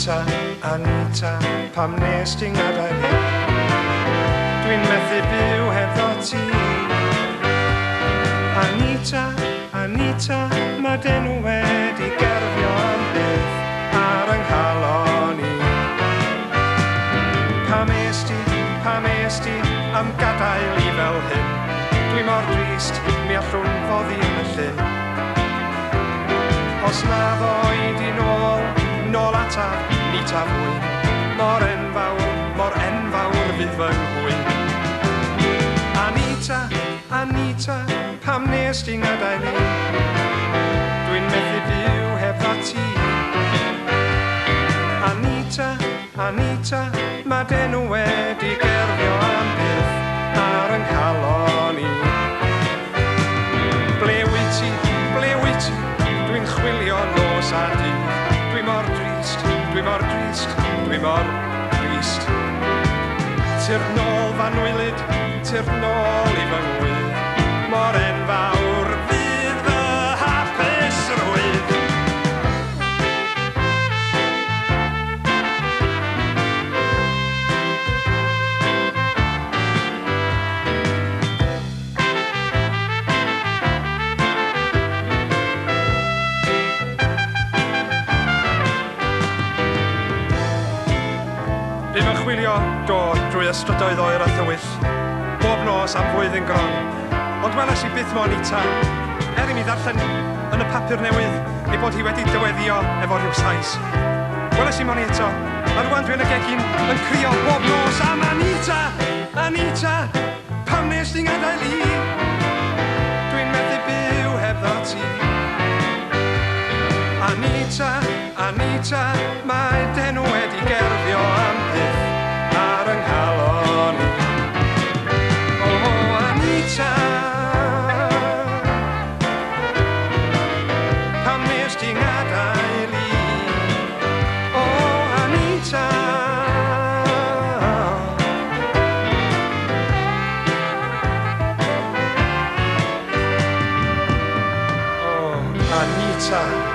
Anita, Anita, pam nes ti'n gadael i? Dwi'n methu byw hebddo ti. Anita, Anita, mae denw wedi gerfio am byth ar yng nghalon i. Pam es ti am gadael i fel hyn? Dwi mor drist, mi allwn fod i yn y llyn. Os na ddoi di nôl ataf, ni ta fwy. Mor enfawr fydd fy nghwyn. Anita, Anita, pam nes ti'n gadael i? Dwi'n methu byw hebddo ti. Anita, Anita, mae denw wedi gerfio am byth ar yng nghalon i. Ble wyt ti, dwi'n chwilio nos a dydd. Dwi mor drist, dwi mor drist, dwi mor drist. Tir nôl fan wylid, tir nôl i fy ngwydd. Mor enfawr fydd fy hapusrwydd. Bym yn chwilio dod drwy ystrydoedd oer a thywyll, bob nos am flwyddyn gron. Ond weles i byth mo Anita, i mi ddarllen yn y papur newydd ei bod hi wedi dyweddio efo rhyw sais. Weles i mo ni eto, a rwan dwi'n y gegin yn crio bob nos am Anita, Anita, pam nes ti'n gadael i? Dwi'n methu byw hebddo ti. Anita, Anita, mae denw wedi gerfio am byth ar yng nghalon i. Oh, Anita, pam nes ti'n gadael i? Oh, Anita. Oh, Anita.